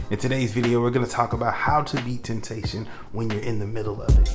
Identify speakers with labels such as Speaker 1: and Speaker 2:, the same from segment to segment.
Speaker 1: In today's video, we're going to talk about how to beat temptation when you're in the middle of it.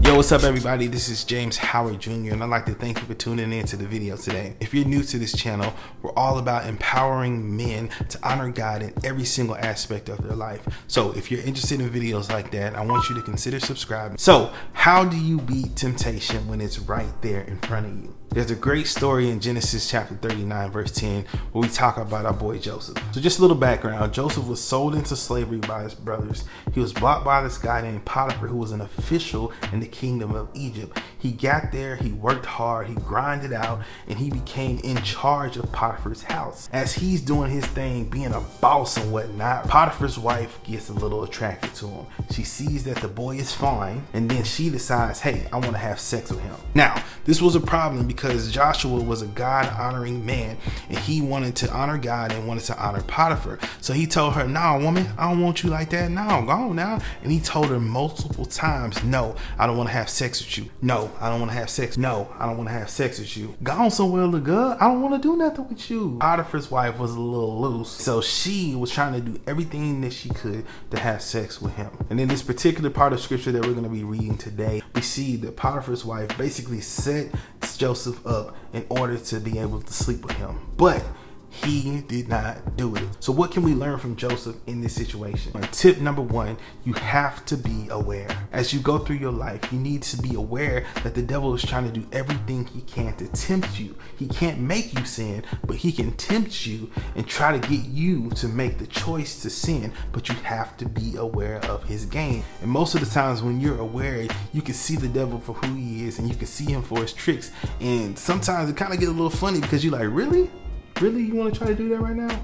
Speaker 1: Yo, what's up everybody? This is James Howard Jr. and I'd like to thank you for tuning in to the video today. If you're new to this channel, we're all about empowering men to honor God in every single aspect of their life. So if you're interested in videos like that, I want you to consider subscribing. So how do you beat temptation when it's right there in front of you? There's a great story in Genesis chapter 39 verse 10 where we talk about our boy Joseph. So just a little background, Joseph was sold into slavery by his brothers. He was bought by this guy named Potiphar who was an official in the kingdom of Egypt. He got there, he worked hard, he grinded out, and he became in charge of Potiphar's house. As he's doing his thing, being a boss and whatnot, Potiphar's wife gets a little attracted to him. She sees that the boy is fine, and then she decides, hey, I want to have sex with him. Now, this was a problem because Joshua was a God-honoring man, and he wanted to honor God and wanted to honor Potiphar. So he told her, nah, woman, I don't want you like that. No, go on now. And he told her multiple times, no, I don't want to have sex with you. No, I don't want to have sex. No, I don't want to have sex with you. Go on somewhere, look good. I don't want to do nothing with you. Potiphar's wife was a little loose, so she was trying to do everything that she could to have sex with him. And in this particular part of scripture that we're going to be reading today, we see that Potiphar's wife basically set Joseph up in order to be able to sleep with him. But he did not do it. So what can we learn from Joseph in this situation? Tip number one, you have to be aware. As you go through your life, you need to be aware that the devil is trying to do everything he can to tempt you. He can't make you sin, but he can tempt you and try to get you to make the choice to sin, but you have to be aware of his game. And most of the times when you're aware, you can see the devil for who he is and you can see him for his tricks. And sometimes it kind of gets a little funny because you're like, really? Really, you want to try to do that right now?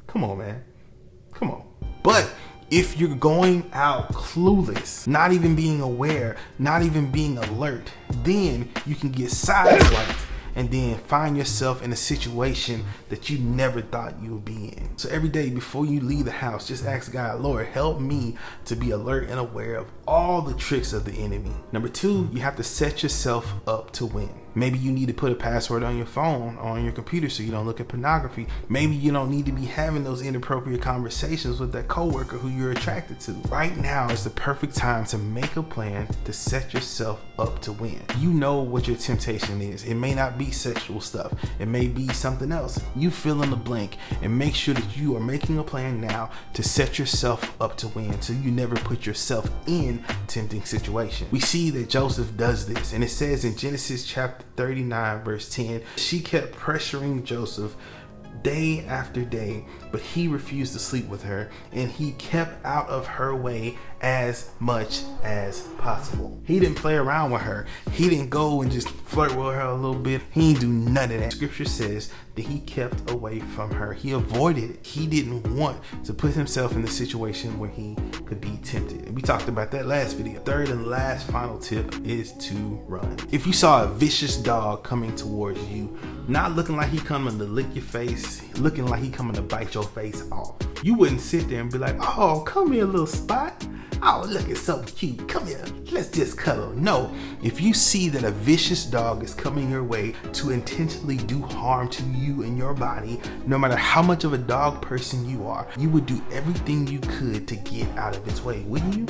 Speaker 1: Come on, man. Come on. But if you're going out clueless, not even being aware, not even being alert, then you can get sideswiped and then find yourself in a situation that you never thought you would be in. So every day before you leave the house, just ask God, Lord, help me to be alert and aware of all the tricks of the enemy. Number two, you have to set yourself up to win. Maybe you need to put a password on your phone or on your computer so you don't look at pornography. Maybe you don't need to be having those inappropriate conversations with that coworker who you're attracted to. Right now is the perfect time to make a plan to set yourself up to win. You know what your temptation is. It may not be sexual stuff. It may be something else. You fill in the blank and make sure that you are making a plan now to set yourself up to win so you never put yourself in tempting situation. We see that Joseph does this, and it says in Genesis chapter 39 verse 10, she kept pressuring Joseph day after day, but he refused to sleep with her and he kept out of her way as much as possible. He didn't play around with her. He didn't go and just flirt with her a little bit. He didn't do none of that. Scripture says that he kept away from her. He avoided it. He didn't want to put himself in the situation where he could be tempted. And we talked about that last video. Third and last final tip is to run. If you saw a vicious dog coming towards you, not looking like he coming to lick your face, looking like he coming to bite your face off, you wouldn't sit there and be like, oh, come here, little Spot. Oh, look, it's so cute. Come here, let's just cuddle. No, if you see that a vicious dog is coming your way to intentionally do harm to you and your body, no matter how much of a dog person you are, you would do everything you could to get out of its way, wouldn't you?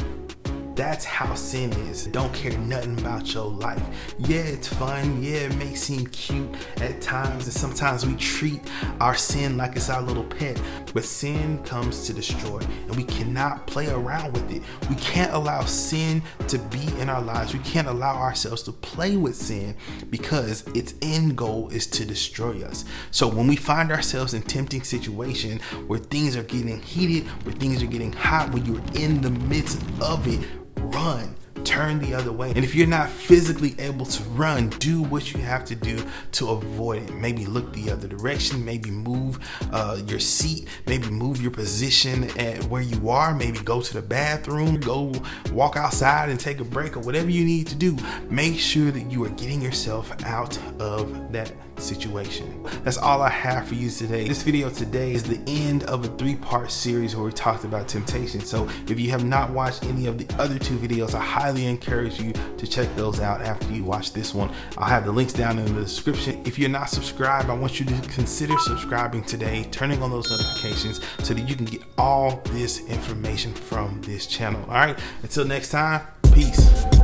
Speaker 1: That's how sin is. Don't care nothing about your life. Yeah, it's fun. Yeah, it may seem cute at times, and sometimes we treat our sin like it's our little pet. But sin comes to destroy, and we cannot play around with it. We can't allow sin to be in our lives. We can't allow ourselves to play with sin because its end goal is to destroy us. So when we find ourselves in tempting situation where things are getting heated, where things are getting hot, when you're in the midst of it, run. Turn the other way. And if you're not physically able to run, do what you have to do to avoid it. Maybe look the other direction, maybe move your seat, maybe move your position at where you are, maybe go to the bathroom, go walk outside and take a break, or whatever you need to do. Make sure that you are getting yourself out of that situation. That's all I have for you today. This video today is the end of a 3-part series where we talked about temptation. So if you have not watched any of the other 2 videos, I highly highly encourage you to check those out after you watch this one. I'll have the links down in the description. If you're not subscribed, I want you to consider subscribing today, turning on those notifications so that you can get all this information from this channel. All right, until next time, peace.